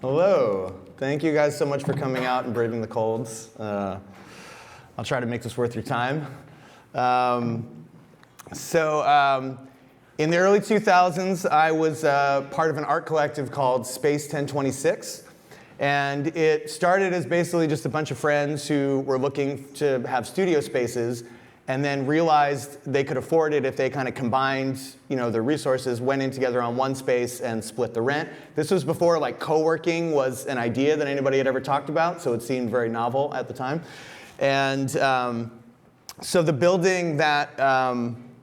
Hello. Thank you guys so much for coming out and braving the colds. I'll try to make this worth your time. In the early 2000s, I was part of an art collective called Space 1026. And it started as basically just a bunch of friends who were looking to have studio spaces and then realized they could afford it if they kind of combined, their resources, went in together on one space and split the rent. This was before like co-working was an idea that anybody had ever talked about, so it seemed very novel at the time. And so the building that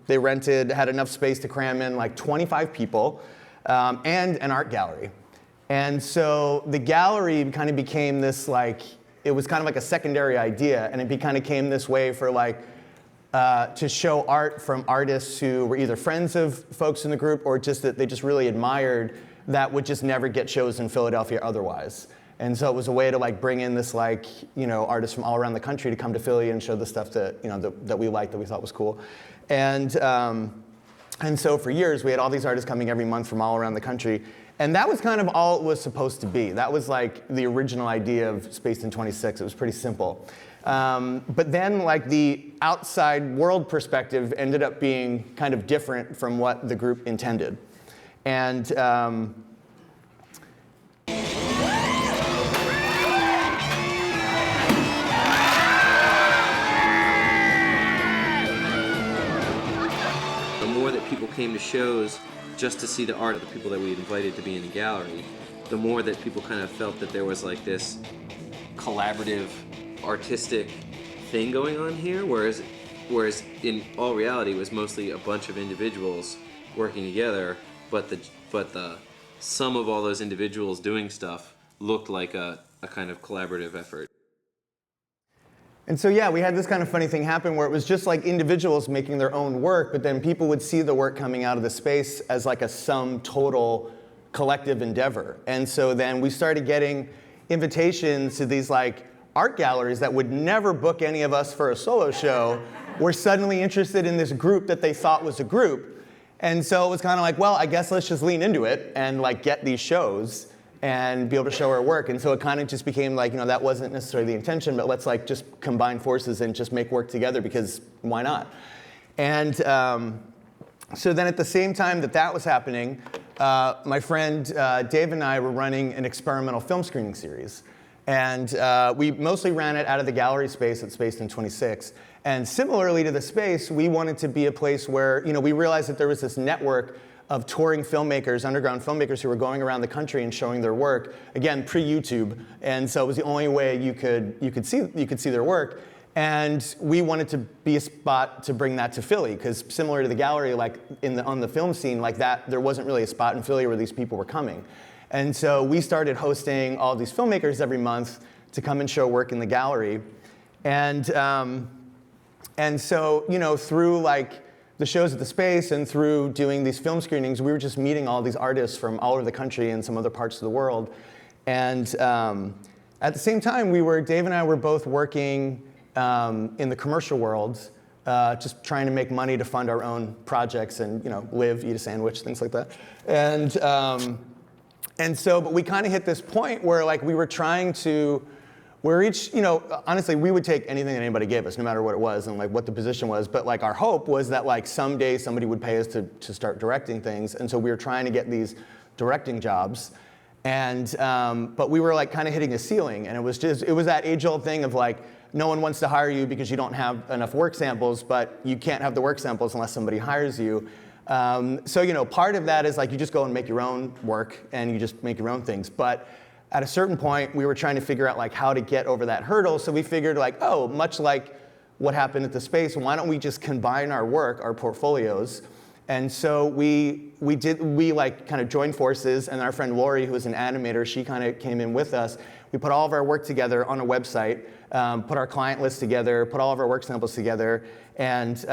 they rented had enough space to cram in like 25 people and an art gallery. And so the gallery kind of became this it was kind of like a secondary idea, and it kind of came this way for to show art from artists who were either friends of folks in the group or just that they just really admired that would just never get shows in Philadelphia otherwise. And so it was a way to bring in this artists from all around the country to come to Philly and show the stuff that that we liked, that we thought was cool. And so for years we had all these artists coming every month from all around the country. And that was kind of all it was supposed to be. That was the original idea of Space 1026. It was pretty simple. But then the outside world perspective ended up being kind of different from what the group intended. And the more that people came to shows just to see the art of the people that we invited to be in the gallery, the more that people kind of felt that there was this collaborative, artistic thing going on here, whereas in all reality it was mostly a bunch of individuals working together, but the sum of all those individuals doing stuff looked like a kind of collaborative effort. And so yeah, we had this kind of funny thing happen where it was just individuals making their own work, but then people would see the work coming out of the space as a sum total collective endeavor. And so then we started getting invitations to these art galleries that would never book any of us for a solo show, were suddenly interested in this group that they thought was a group. And so it was kind of well, I guess let's just lean into it and get these shows and be able to show our work. And so it kind of just became that wasn't necessarily the intention, but let's just combine forces and just make work together, because why not? And so then at the same time that was happening, my friend Dave and I were running an experimental film screening series. And we mostly ran it out of the gallery space at Space 1026. And similarly to the space, we wanted to be a place where, we realized that there was this network of touring filmmakers, underground filmmakers who were going around the country and showing their work, again, pre-YouTube. And so it was the only way you could see their work. And we wanted to be a spot to bring that to Philly, because similar to the gallery, on the film scene, there wasn't really a spot in Philly where these people were coming. And so we started hosting all these filmmakers every month to come and show work in the gallery. And so, through the shows at the space and through doing these film screenings, we were just meeting all these artists from all over the country and some other parts of the world. And at the same time, Dave and I were both working in the commercial world, just trying to make money to fund our own projects and, live, eat a sandwich, things like that. But we kind of hit this point where we were trying to, we're each, honestly, we would take anything that anybody gave us, no matter what it was and what the position was. But our hope was that someday somebody would pay us to start directing things. And so we were trying to get these directing jobs. And but we were kind of hitting a ceiling. And it was that age-old thing of no one wants to hire you because you don't have enough work samples, but you can't have the work samples unless somebody hires you. So part of that is you just go and make your own work and you just make your own things. But at a certain point, we were trying to figure out how to get over that hurdle. So we figured oh, much like what happened at the space, why don't we just combine our work, our portfolios? And so we kind of joined forces, and our friend Lori, who was an animator, she kind of came in with us. We put all of our work together on a website, put our client list together, put all of our work samples together, and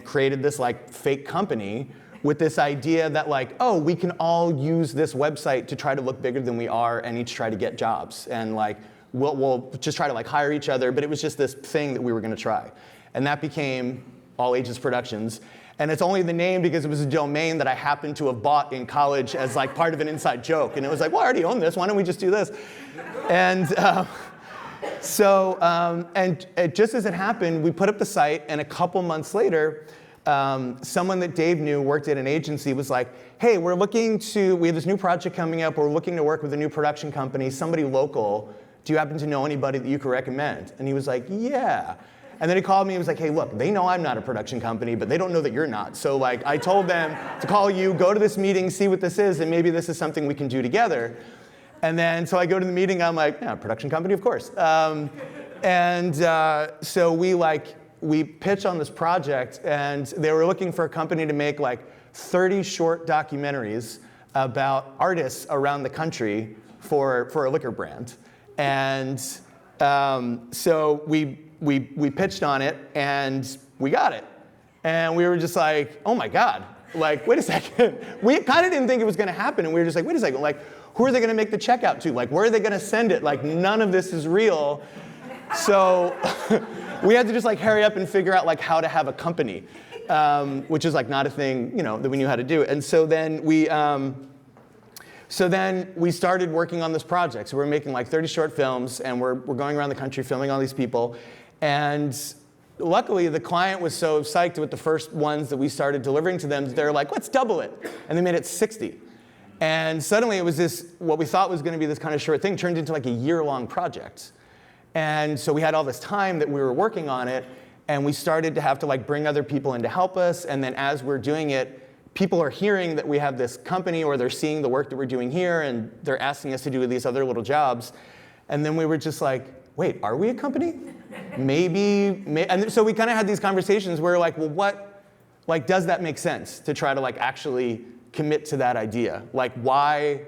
created this fake company with this idea that oh, we can all use this website to try to look bigger than we are and each try to get jobs. And we'll just try to hire each other, but it was just this thing that we were gonna try. And that became All Ages Productions. And it's only the name because it was a domain that I happened to have bought in college as like part of an inside joke. And it was like, well, I already own this. Why don't we just do this? And just as it happened, we put up the site, and a couple months later, someone that Dave knew worked at an agency was like, hey, we have this new project coming up. We're looking to work with a new production company, somebody local. Do you happen to know anybody that you could recommend? And he was like, yeah. And then he called me and was like, hey, look, they know I'm not a production company, but they don't know that you're not. So like, I told them to call you, go to this meeting, see what this is, and maybe this is something we can do together. And then, so I go to the meeting, I'm like, yeah, production company, of course. So we pitched on this project, and they were looking for a company to make like 30 short documentaries about artists around the country for a liquor brand. And so we pitched on it, and we got it. And we were just like, oh my God, like, wait a second. We kind of didn't think it was gonna happen, and we were just like, wait a second, like, who are they gonna make the check out to? Like, where are they gonna send it? Like, none of this is real. So we had to just like hurry up and figure out like how to have a company, which is like not a thing, that we knew how to do. And so then we started working on this project. So we're making like 30 short films, and we're going around the country filming all these people. And luckily, the client was so psyched with the first ones that we started delivering to them, they're like, let's double it. And they made it 60. And suddenly it was this, what we thought was gonna be this kind of short thing, turned into like a year-long project. And so we had all this time that we were working on it, and we started to have to like bring other people in to help us. And then as we're doing it, people are hearing that we have this company, or they're seeing the work that we're doing here, and they're asking us to do these other little jobs. And then we were just like, wait, are we a company? Maybe. And so we kind of had these conversations where we're like, well, what, like, does that make sense to try to like actually commit to that idea? Like, why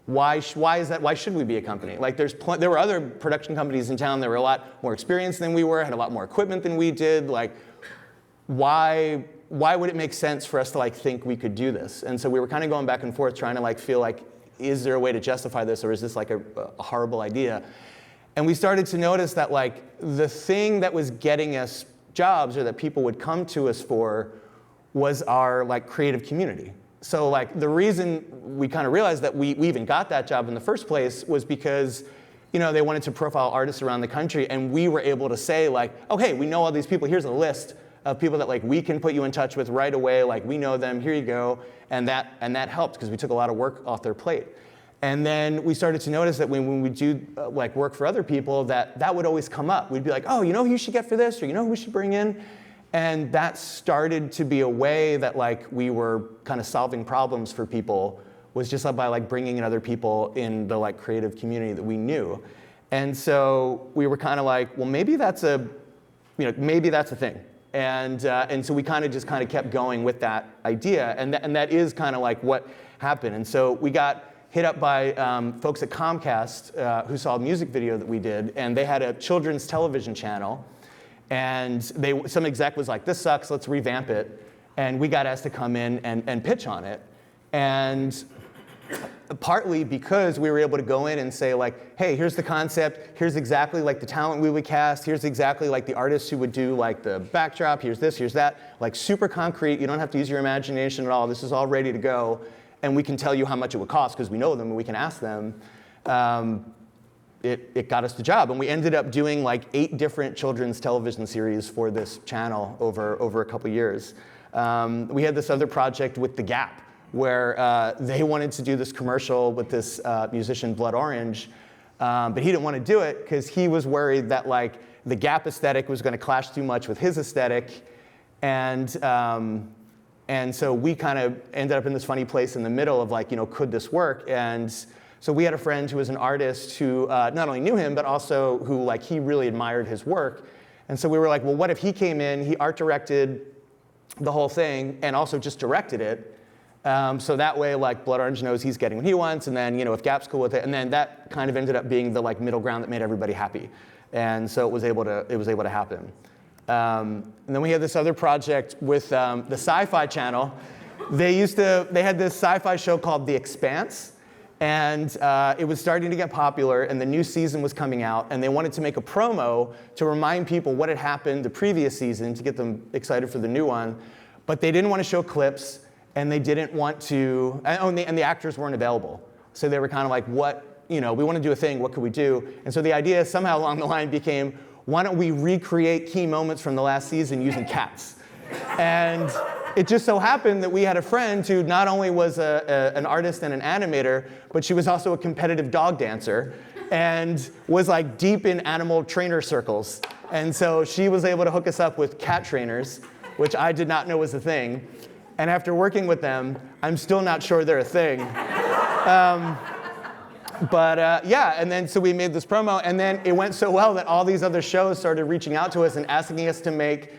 is that? Why should we be a company? Like, there were other production companies in town that were a lot more experienced than we were, had a lot more equipment than we did. Like, why would it make sense for us to like think we could do this? And so we were kind of going back and forth, trying to like feel like, is there a way to justify this, or is this like a horrible idea? And we started to notice that like the thing that was getting us jobs, or that people would come to us for, was our like creative community. So like the reason we kind of realized that we even got that job in the first place was because they wanted to profile artists around the country, and we were able to say like, okay, we know all these people, here's a list of people that like we can put you in touch with right away, like we know them, here you go. And that helped, because we took a lot of work off their plate. And then we started to notice that when we do like work for other people, that would always come up. We'd be like, oh, who you should get for this, or who we should bring in? And that started to be a way that like we were kind of solving problems for people, was just by like bringing in other people in the like creative community that we knew. And so we were kind of like, well, maybe that's a thing. And so we kind of kept going with that idea, and that is kind of like what happened. And so we got hit up by folks at Comcast who saw a music video that we did, and they had a children's television channel. And some exec was like, this sucks, let's revamp it. And we got asked to come in and pitch on it. And partly because we were able to go in and say like, hey, here's the concept, here's exactly like the talent we would cast, here's exactly like the artists who would do like the backdrop, here's this, here's that, like super concrete, you don't have to use your imagination at all, this is all ready to go. And we can tell you how much it would cost because we know them and we can ask them. It got us the job, and we ended up doing like 8 different children's television series for this channel over a couple years. We had this other project with The Gap, where they wanted to do this commercial with this musician, Blood Orange, but he didn't want to do it because he was worried that like the Gap aesthetic was going to clash too much with his aesthetic, and so we kind of ended up in this funny place in the middle of like, could this work? And so we had a friend who was an artist who not only knew him, but also who like he really admired his work. And so we were like, well, what if he came in, he art directed the whole thing, and also just directed it. So that way, like Blood Orange knows he's getting what he wants, and then if Gap's cool with it, and then that kind of ended up being the like middle ground that made everybody happy. And so it was able to happen. And then we had this other project with the Sci-Fi Channel. They had this sci-fi show called The Expanse. And it was starting to get popular, and the new season was coming out, and they wanted to make a promo to remind people what had happened the previous season to get them excited for the new one. But they didn't want to show clips, and they didn't want to, and the actors weren't available. So they were kind of like, we want to do a thing, what could we do? And so the idea somehow along the line became, why don't we recreate key moments from the last season using cats? And it just so happened that we had a friend who not only was an artist and an animator, but she was also a competitive dog dancer and was like deep in animal trainer circles. And so she was able to hook us up with cat trainers, which I did not know was a thing. And after working with them, I'm still not sure they're a thing. And then so we made this promo, and then it went so well that all these other shows started reaching out to us and asking us to make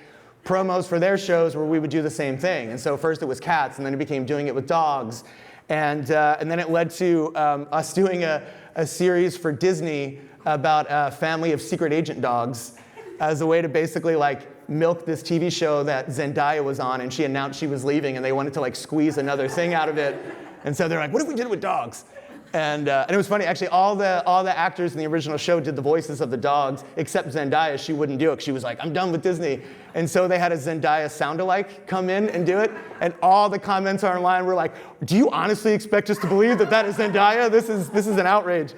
promos for their shows where we would do the same thing. And so first it was cats, and then it became doing it with dogs. And then it led to us doing a series for Disney about a family of secret agent dogs as a way to basically like milk this TV show that Zendaya was on, and she announced she was leaving, and they wanted to like squeeze another thing out of it. And so they're like, what if we did it with dogs? And it was funny, actually, all the actors in the original show did the voices of the dogs, except Zendaya. She wouldn't do it, 'cause she was like, I'm done with Disney. And so they had a Zendaya sound-alike come in and do it, and all the comments online were like, do you honestly expect us to believe that that is Zendaya? This is an outrage.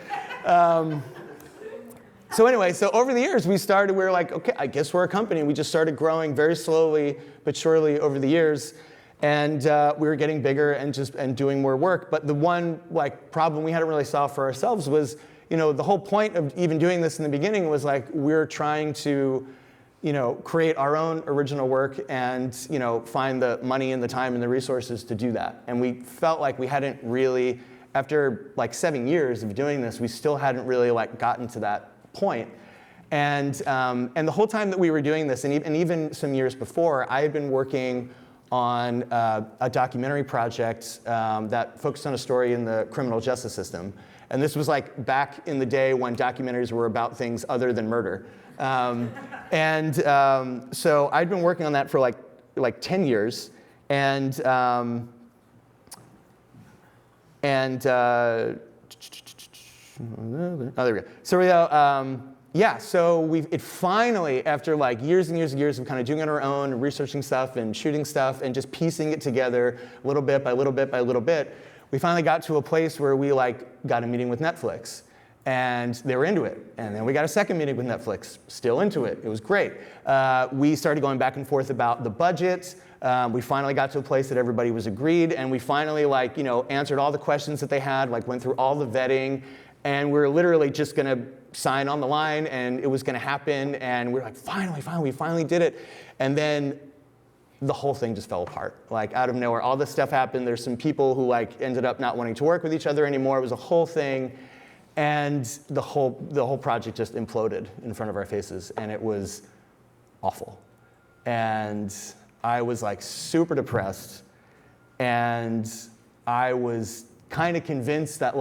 So anyway, so over the years, we were like, okay, I guess we're a company. We just started growing very slowly but surely over the years. And we were getting bigger and doing more work. But the one like problem we hadn't really solved for ourselves was, the whole point of even doing this in the beginning was like we're trying to, create our own original work and, find the money and the time and the resources to do that. And we felt like we hadn't really, after like 7 years of doing this, we still hadn't really like gotten to that point. And the whole time that we were doing this, and even some years before, I had been working on a documentary project that focused on a story in the criminal justice system. And this was like back in the day when documentaries were about things other than murder. So I'd been working on that for like 10 years. Oh, there we go. So it finally, after like years and years and years of kind of doing it on our own, researching stuff and shooting stuff and just piecing it together little bit by little bit by little bit, we finally got to a place where we like got a meeting with Netflix, and they were into it. And then we got a second meeting with Netflix, still into it. It was great. We started going back and forth about the budget. We finally got to a place that everybody was agreed, and we finally answered all the questions that they had, went through all the vetting, and we were literally just gonna sign on the line, and it was gonna happen, and we were like, finally, we finally did it. And then the whole thing just fell apart, out of nowhere. All this stuff happened. There's some people who ended up not wanting to work with each other anymore. It was a whole thing, and the whole project just imploded in front of our faces, and it was awful. And I was super depressed, and I was kind of convinced that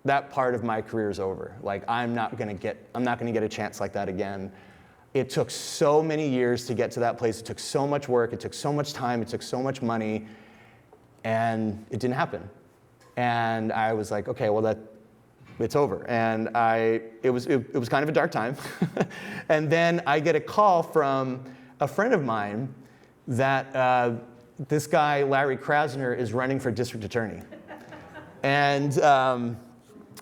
that part of my career is over. I'm not gonna get a chance like that again. It took so many years to get to that place. It took so much work. It took so much time. It took so much money, and it didn't happen. And I was like, okay, well it's over. And it was kind of a dark time. And then I get a call from a friend of mine that this guy Larry Krasner is running for district attorney, and.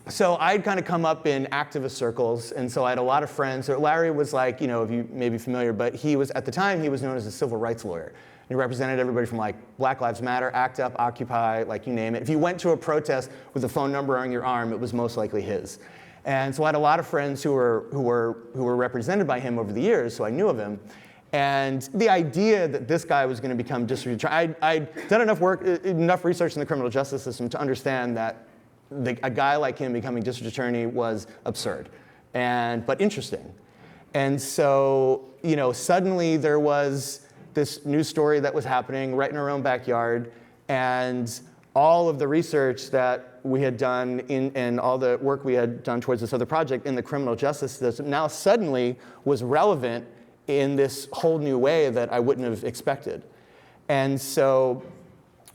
So I'd kind of come up in activist circles, and so I had a lot of friends. So Larry was if you may be familiar, but at the time, he was known as a civil rights lawyer. He represented everybody from Black Lives Matter, ACT UP, Occupy, you name it. If you went to a protest with a phone number on your arm, it was most likely his. And so I had a lot of friends who were represented by him over the years, so I knew of him. And the idea that this guy was going to become district attorney, I'd done enough research in the criminal justice system to understand that a guy like him becoming district attorney was absurd, but interesting. And so, suddenly there was this news story that was happening right in our own backyard, and all of the research that we had done and all the work we had done towards this other project in the criminal justice system now suddenly was relevant in this whole new way that I wouldn't have expected. And so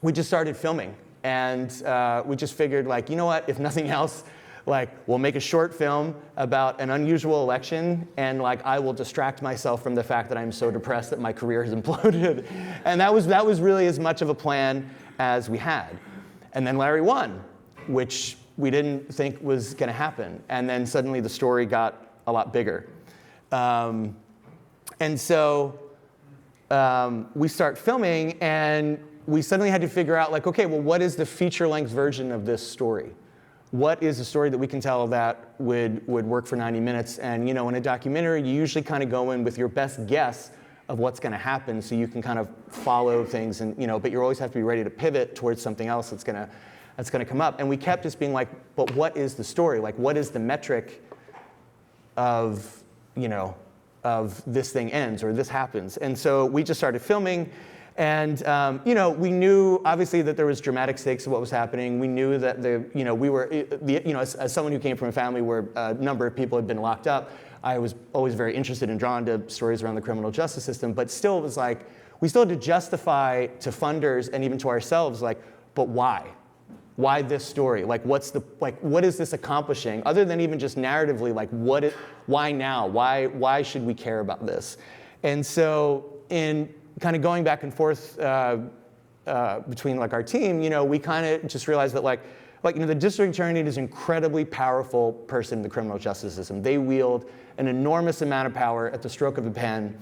we just started filming. And we just figured, like, you know what, if nothing else, like, we'll make a short film about an unusual election, and like, I will distract myself from the fact that I'm so depressed that my career has imploded. And that was really as much of a plan as we had. And then Larry won, which we didn't think was going to happen. And then suddenly the story got a lot bigger. And so we start filming, and we suddenly had to figure out, like, okay, well, what is the feature-length version of this story? What is a story that we can tell that would work for 90 minutes? And, you know, in a documentary, you usually kind of go in with your best guess of what's going to happen, so you can kind of follow things, and, you know, but you always have to be ready to pivot towards something else that's going to come up. And we kept just being like, but what is the story? Like, what is the metric of, you know, of this thing ends or this happens? And so we just started filming. And you know, we knew obviously that there was dramatic stakes of what was happening. We knew that we were, you know, as someone who came from a family where a number of people had been locked up, I was always very interested and drawn to stories around the criminal justice system. But still, it was like we still had to justify to funders and even to ourselves, like, but why? Why this story? Like, what is this accomplishing? Other than even just narratively, like, why now? Why should we care about this? And so in kind of going back and forth between like our team, you know, we kind of just realized that like you know, the district attorney is an incredibly powerful person in the criminal justice system. They wield an enormous amount of power at the stroke of a pen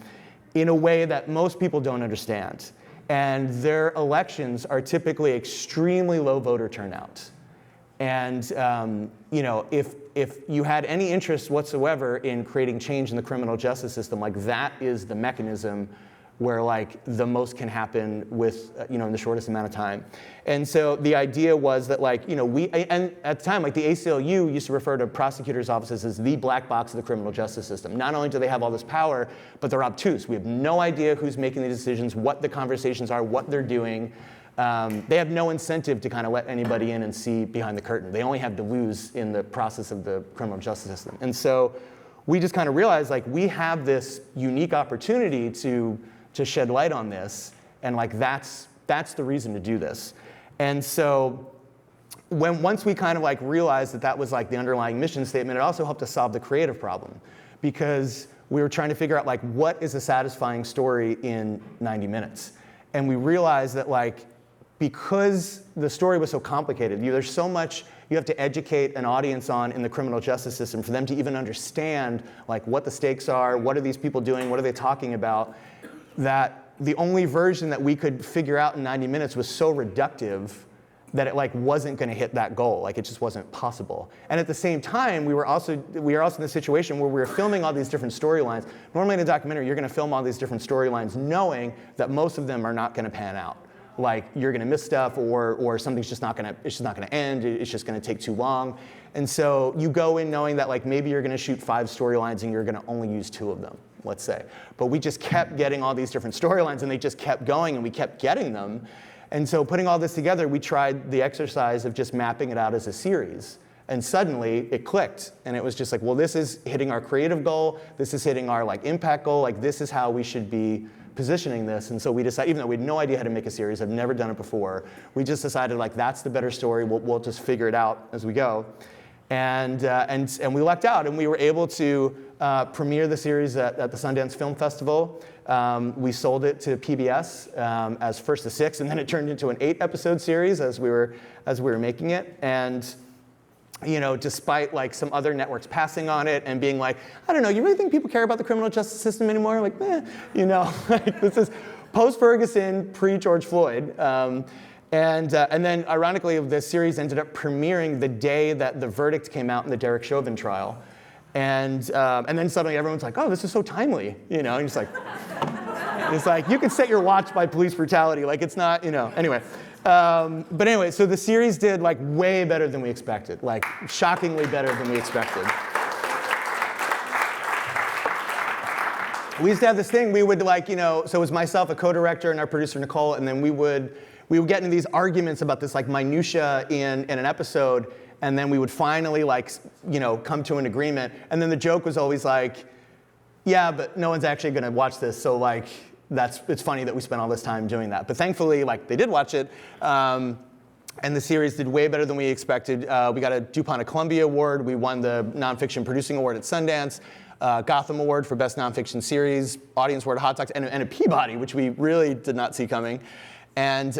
in a way that most people don't understand. And their elections are typically extremely low voter turnout. And you know, if you had any interest whatsoever in creating change in the criminal justice system, like that is the mechanism where like the most can happen with, you know, in the shortest amount of time. And so the idea was that, like, you know, and at the time, like, the ACLU used to refer to prosecutors' offices as the black box of the criminal justice system. Not only do they have all this power, but they're obtuse. We have no idea who's making the decisions, what the conversations are, what they're doing. They have no incentive to kind of let anybody in and see behind the curtain. They only have to lose in the process of the criminal justice system. And so we just kind of realized, like, we have this unique opportunity to shed light on this, and like that's the reason to do this. And so once we kind of like realized that that was like the underlying mission statement, it also helped us solve the creative problem, because we were trying to figure out, like, what is a satisfying story in 90 minutes? And we realized that, like, because the story was so complicated, there's so much you have to educate an audience on in the criminal justice system for them to even understand, like, what the stakes are, what are these people doing, what are they talking about, that the only version that we could figure out in 90 minutes was so reductive that it like wasn't going to hit that goal. Like, it just wasn't possible. And at the same time, we were also in the situation where we were filming all these different storylines. Normally in a documentary, you're going to film all these different storylines knowing that most of them are not going to pan out. Like, you're going to miss stuff, or something's just not going to end. It's just going to take too long. And so you go in knowing that, like, maybe you're going to shoot 5 storylines and you're going to only use 2 of them, let's say. But we just kept getting all these different storylines, and they just kept going, and we kept getting them. And so putting all this together, we tried the exercise of just mapping it out as a series. And suddenly it clicked, and it was just like, well, this is hitting our creative goal, this is hitting our like impact goal, like this is how we should be positioning this. And so we decided, even though we had no idea how to make a series, I've never done it before, we just decided, like, that's the better story, we'll just figure it out as we go. And we lucked out, and we were able to premiere the series at the Sundance Film Festival. We sold it to PBS as first of 6, and then it turned into an 8-episode series as we were making it. And you know, despite like some other networks passing on it and being like, I don't know, you really think people care about the criminal justice system anymore? Like, you know, like, this is post-Ferguson, pre-George Floyd. And then, ironically, the series ended up premiering the day that the verdict came out in the Derek Chauvin trial. And then suddenly everyone's like, oh, this is so timely, you know? And it's like, you can set your watch by police brutality. Like, it's not, you know, anyway. But anyway, so the series did like way better than we expected, like shockingly better than we expected. We used to have this thing, we would like, you know, so it was myself, a co-director, and our producer, Nicole, and then we would get into these arguments about this like minutia in an episode, and then we would finally like, you know, come to an agreement. And then the joke was always like, yeah, but no one's actually gonna watch this, so like, it's funny that we spent all this time doing that. But thankfully, like, they did watch it. And the series did way better than we expected. We got a DuPont of Columbia Award. We won the Nonfiction Producing Award at Sundance, Gotham Award for Best Nonfiction Series, Audience Award at Hot Docs, and a Peabody, which we really did not see coming. And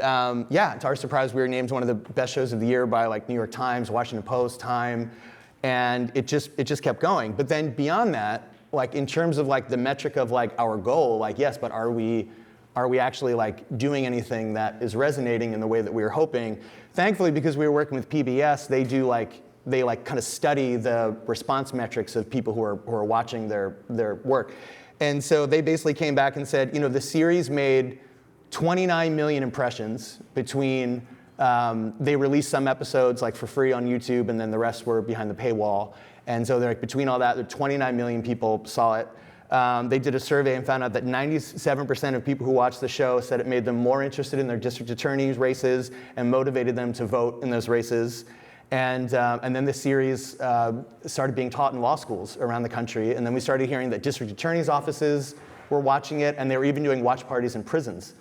yeah, to our surprise, we were named one of the best shows of the year by like New York Times, Washington Post, Time, and it just kept going. But then beyond that, like in terms of like the metric of like our goal, like yes, but are we actually like doing anything that is resonating in the way that we were hoping? Thankfully, because we were working with PBS, they kind of study the response metrics of people who are watching their work. And so they basically came back and said, the series made 29 million impressions between, they released some episodes like for free on YouTube, and then the rest were behind the paywall. And so they're like, between all that, 29 million people saw it. They did a survey and found out that 97% of people who watched the show said it made them more interested in their district attorney's races and motivated them to vote in those races. And then the series started being taught in law schools around the country. And then we started hearing that district attorney's offices were watching it, and they were even doing watch parties in prisons.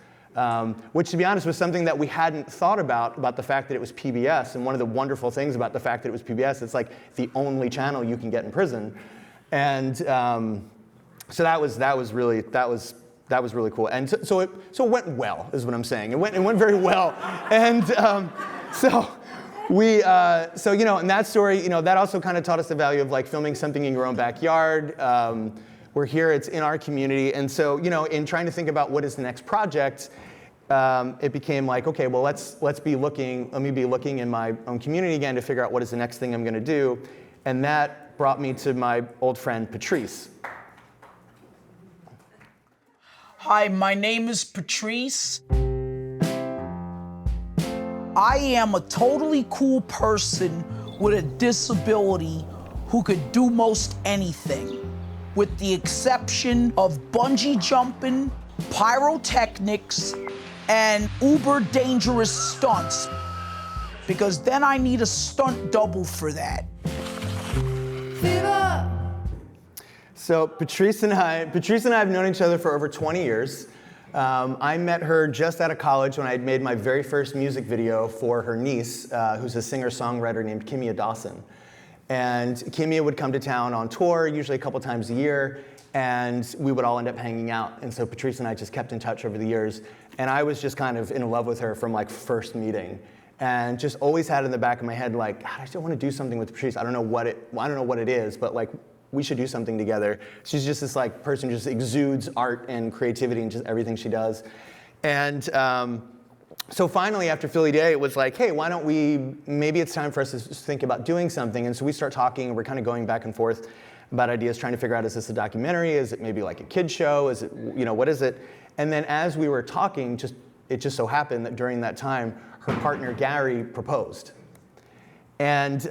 Which, to be honest, was something that we hadn't thought about the fact that it was PBS. And one of the wonderful things about the fact that it was PBS, it's like the only channel you can get in prison. And so that was really cool. And so it went well, is what I'm saying. It went very well. And and that story, that also kind of taught us the value of like filming something in your own backyard. We're here, it's in our community. And so, in trying to think about what is the next project, it became like, okay, well, let me be looking in my own community again to figure out what is the next thing I'm gonna do. And that brought me to my old friend, Patrice. Hi, my name is Patrice. I am a totally cool person with a disability who could do most anything, with the exception of bungee jumping, pyrotechnics, and uber dangerous stunts, because then I need a stunt double for that. Fever! So Patrice and I have known each other for over 20 years. I met her just out of college when I had made my very first music video for her niece, who's a singer-songwriter named Kimia Dawson. And Kimia would come to town on tour, usually a couple times a year, and we would all end up hanging out. And so Patrice and I just kept in touch over the years. And I was just kind of in love with her from like first meeting. And just always had in the back of my head, like, God, I still want to do something with Patrice. I don't know what it is, but like, we should do something together. She's just this like person who just exudes art and creativity and just everything she does. And so finally, after Philly Day, it was like, hey, why don't maybe it's time for us to think about doing something. And so we start talking, and we're kind of going back and forth about ideas, trying to figure out, is this a documentary? Is it maybe like a kid's show? Is it, what is it? And then as we were talking, it just so happened that during that time, her partner, Gary, proposed. And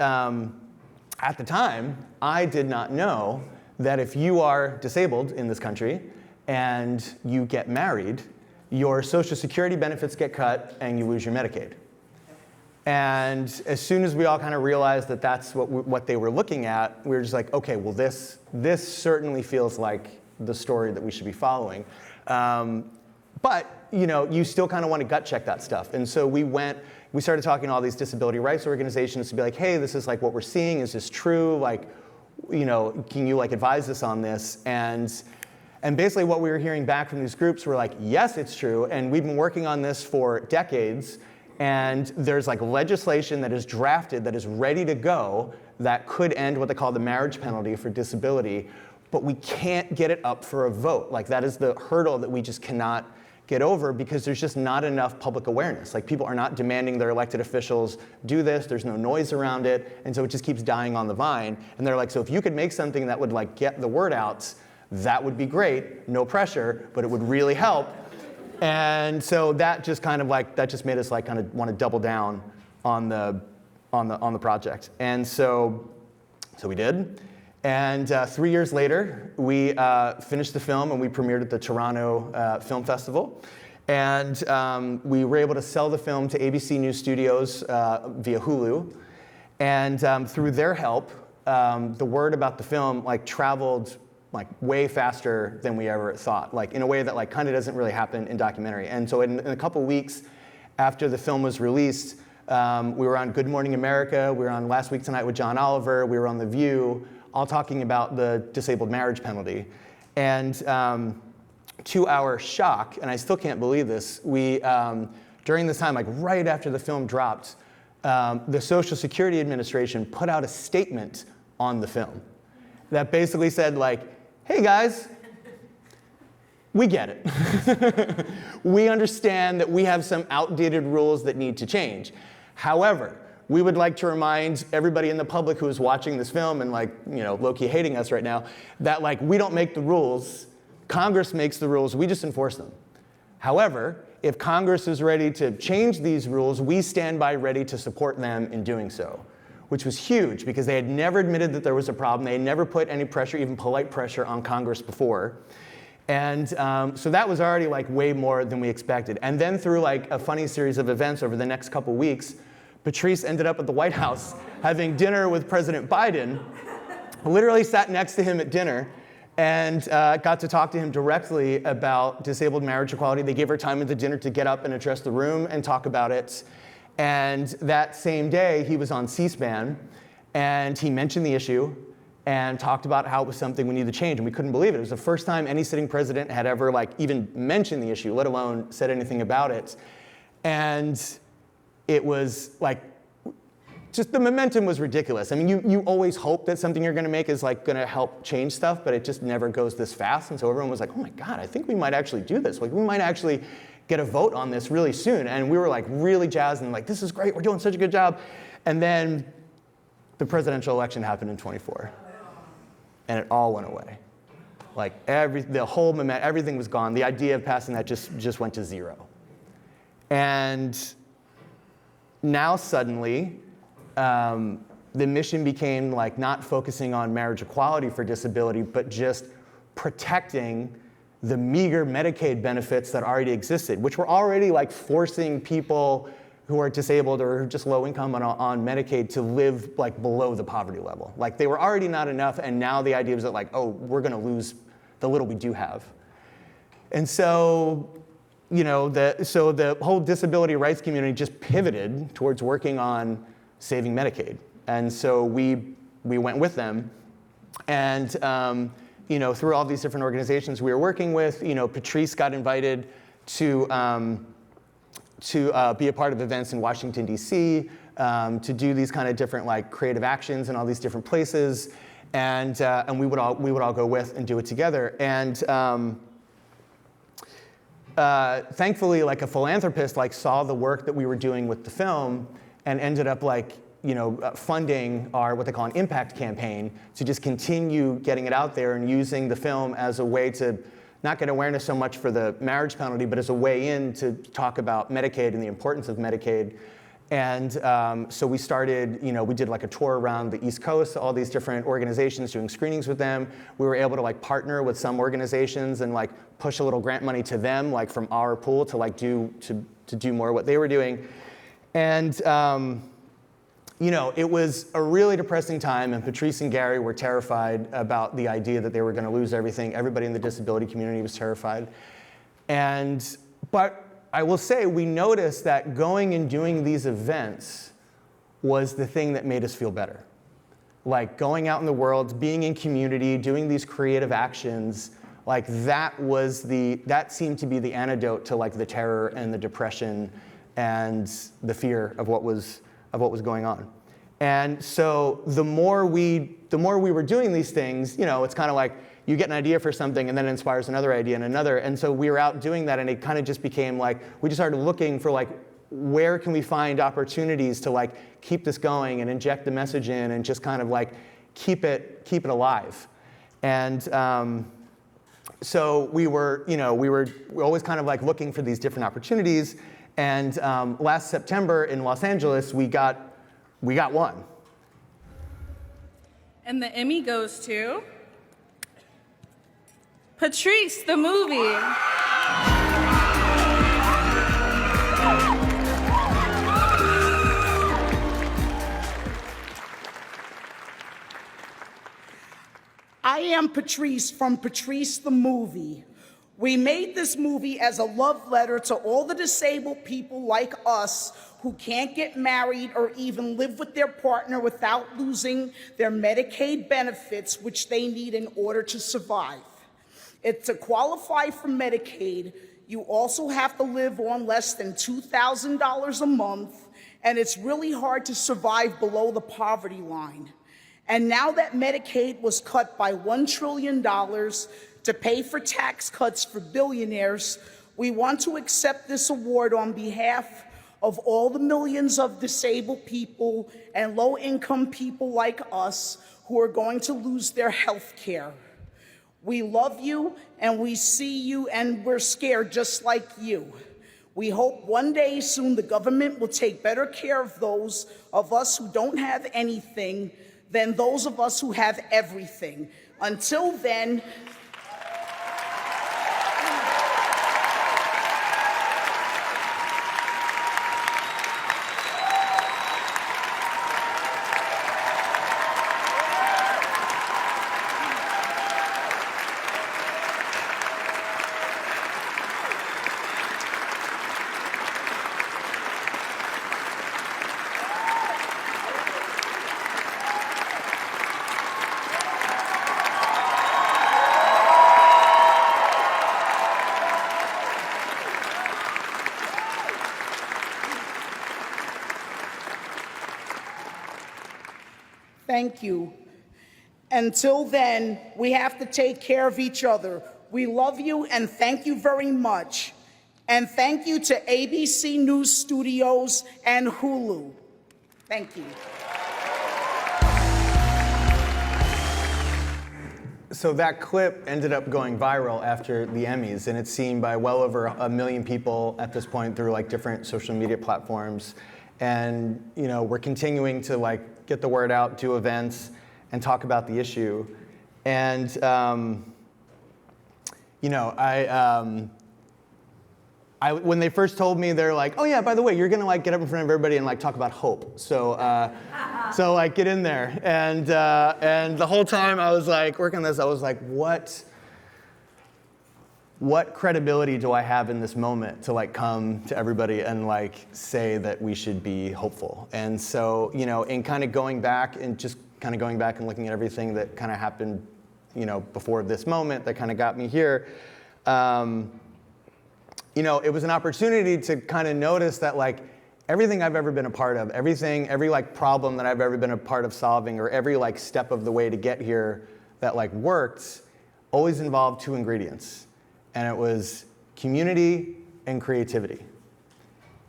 at the time, I did not know that if you are disabled in this country and you get married, your Social Security benefits get cut and you lose your Medicaid. And as soon as we all kind of realized that that's what they were looking at, we were just like, okay, well, this certainly feels like the story that we should be following. But you still kind of want to gut check that stuff. And so we started talking to all these disability rights organizations to be like, hey, this is like what we're seeing. Is this true? Like, can you like advise us on this? And basically what we were hearing back from these groups were like, yes, it's true. And we've been working on this for decades. And there's like legislation that is drafted that is ready to go that could end what they call the marriage penalty for disability. But we can't get it up for a vote. Like that is the hurdle that we just cannot get over because there's just not enough public awareness. Like people are not demanding their elected officials do this, there's no noise around it, and so it just keeps dying on the vine. And they're like, so if you could make something that would like get the word out, that would be great, no pressure, but it would really help. And so that just kind of like, that just made us like kind of want to double down on the project. And so we did. And 3 years later, we finished the film and we premiered at the Toronto Film Festival. And we were able to sell the film to ABC News Studios via Hulu. And through their help, the word about the film like traveled like way faster than we ever thought, like in a way that like kind of doesn't really happen in documentary. And so in a couple weeks after the film was released, We were on Good Morning America. We were on Last Week Tonight with John Oliver. We were on The View, all talking about the disabled marriage penalty. And to our shock, and I still can't believe this, we, during this time, like right after the film dropped, the Social Security Administration put out a statement on the film that basically said like, hey guys, we get it. We understand that we have some outdated rules that need to change. However, we would like to remind everybody in the public who is watching this film and like, you know, low-key hating us right now, that like we don't make the rules, Congress makes the rules, we just enforce them. However, if Congress is ready to change these rules, we stand by ready to support them in doing so, which was huge because they had never admitted that there was a problem. They had never put any pressure, even polite pressure, on Congress before. And so that was already like way more than we expected. And then through like a funny series of events over the next couple weeks, Patrice ended up at the White House having dinner with President Biden, literally sat next to him at dinner, and got to talk to him directly about disabled marriage equality. They gave her time at the dinner to get up and address the room and talk about it. And that same day, he was on C-SPAN, and he mentioned the issue and talked about how it was something we needed to change, and we couldn't believe it. It was the first time any sitting president had ever like even mentioned the issue, let alone said anything about it. And it was like, just the momentum was ridiculous. I mean, you always hope that something you're gonna make is like gonna help change stuff, but it just never goes this fast. And so everyone was like, oh my God, I think we might actually do this. Like we might actually get a vote on this really soon. And we were like really jazzed and like, this is great, we're doing such a good job. And then the presidential election happened in 24. And it all went away. Like the whole momentum, everything was gone. The idea of passing that just went to zero. And now suddenly, the mission became like not focusing on marriage equality for disability, but just protecting the meager Medicaid benefits that already existed, which were already like forcing people who are disabled or just low income on Medicaid to live like below the poverty level. Like they were already not enough, and now the idea was that like, oh, we're gonna lose the little we do have. And so, you know, so the whole disability rights community just pivoted towards working on saving Medicaid. And so we went with them. And you know, through all these different organizations we were working with, you know, Patrice got invited to be a part of events in Washington, D.C., to do these kind of different like creative actions in all these different places. And we would all go with and do it together. And thankfully, like a philanthropist like saw the work that we were doing with the film and ended up like, you know, funding our what they call an impact campaign to just continue getting it out there and using the film as a way to not get awareness so much for the marriage penalty, but as a way in to talk about Medicaid and the importance of Medicaid. And so we started, you know, we did like a tour around the East Coast, all these different organizations, doing screenings with them. We were able to like partner with some organizations and like push a little grant money to them, like from our pool to like do more what they were doing. And you know, it was a really depressing time, and Patrice and Gary were terrified about the idea that they were going to lose everything. Everybody in the disability community was terrified. But I will say, we noticed that going and doing these events was the thing that made us feel better. Like going out in the world, being in community, doing these creative actions, like that seemed to be the antidote to like the terror and the depression and the fear of what was going on. And so the more we were doing these things, you know, it's kind of like you get an idea for something and then it inspires another idea and another. And so we were out doing that, and it kind of just became like, we just started looking for like, where can we find opportunities to like keep this going and inject the message in and just kind of like keep it alive. And so we were always kind of like looking for these different opportunities. And last September in Los Angeles, we got one. And the Emmy goes to Patrice, the movie. I am Patrice from Patrice, the movie. We made this movie as a love letter to all the disabled people like us who can't get married or even live with their partner without losing their Medicaid benefits, which they need in order to survive. To qualify for Medicaid, you also have to live on less than $2,000 a month, and it's really hard to survive below the poverty line. And now that Medicaid was cut by $1 trillion to pay for tax cuts for billionaires, we want to accept this award on behalf of all the millions of disabled people and low-income people like us who are going to lose their health care. We love you, and we see you, and we're scared just like you. We hope one day soon the government will take better care of those of us who don't have anything than those of us who have everything. Until then, thank you. Until then, we have to take care of each other. We love you and thank you very much. And thank you to ABC News Studios and Hulu. Thank you. So that clip ended up going viral after the Emmys, and it's seen by well over 1 million people at this point through like different social media platforms. And we're continuing to like get the word out, do events, and talk about the issue. And when they first told me, they're like, oh yeah, by the way, you're gonna like get up in front of everybody and like talk about hope. So like get in there. And the whole time I was like working on this, I was like, what credibility do I have in this moment to like come to everybody and like say that we should be hopeful? And so, in kind of going back and looking at everything that kind of happened, before this moment that kind of got me here, it was an opportunity to kind of notice that like everything I've ever been a part of, every like problem that I've ever been a part of solving, or every like step of the way to get here that like worked, always involved 2 ingredients. And it was community and creativity.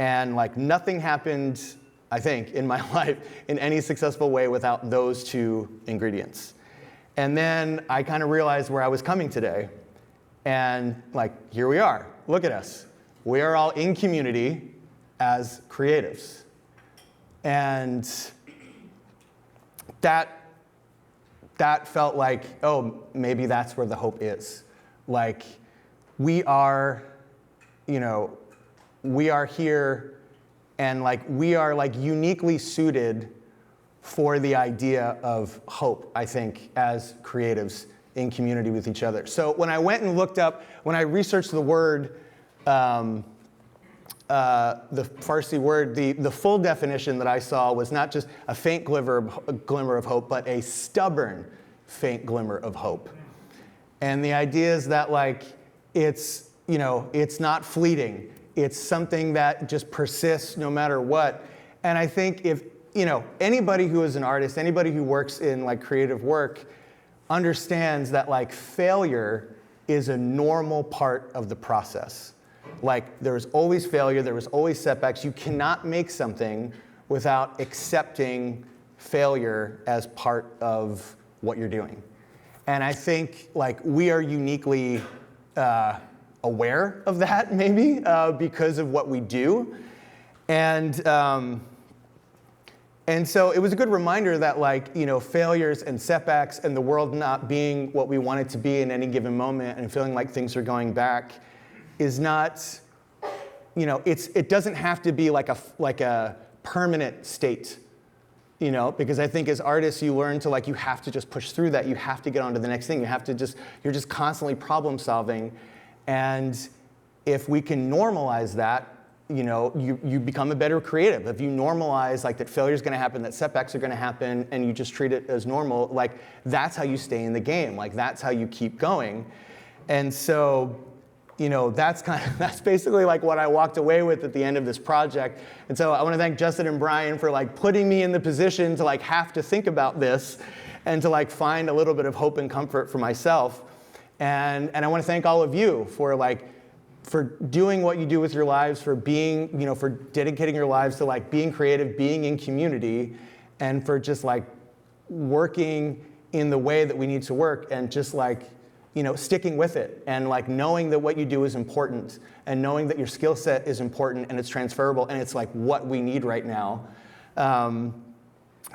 And like nothing happened, I think, in my life in any successful way without those 2 ingredients. And then I kind of realized where I was coming today. And like, here we are. Look at us. We are all in community as creatives. And that felt like, oh, maybe that's where the hope is. Like, we are here, and like we are like uniquely suited for the idea of hope, I think, as creatives in community with each other. So when I went and when I researched the word, the Farsi word, the full definition that I saw was not just a faint glimmer of hope, but a stubborn faint glimmer of hope. And the idea is that like, it's not fleeting. It's something that just persists no matter what. And I think if, anybody who is an artist, anybody who works in like creative work understands that like failure is a normal part of the process. Like there's always failure, there was always setbacks. You cannot make something without accepting failure as part of what you're doing. And I think like we are uniquely aware of that, maybe, because of what we do. And so it was a good reminder that like, failures and setbacks and the world not being what we want it to be in any given moment and feeling like things are going back is not, it doesn't have to be like a permanent state, because I think as artists you learn to like, you have to just push through that. You have to get on to the next thing. You're just constantly problem solving. And if we can normalize that, you know, you become a better creative. If you normalize like that failure is going to happen, that setbacks are going to happen, and you just treat it as normal, like that's how you stay in the game. Like that's how you keep going. And so, you know, that's basically like what I walked away with at the end of this project. And so I want to thank Justin and Brian for like putting me in the position to like have to think about this and to like find a little bit of hope and comfort for myself. And I want to thank all of you for doing what you do with your lives, for being, you know, for dedicating your lives to like being creative, being in community, and for just like working in the way that we need to work, and just like, you know, sticking with it, and like knowing that what you do is important, and knowing that your skill set is important and it's transferable, and it's like what we need right now.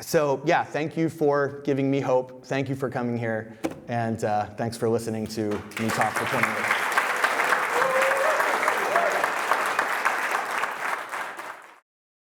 So yeah, thank you for giving me hope. Thank you for coming here, and thanks for listening to me talk for 20 minutes.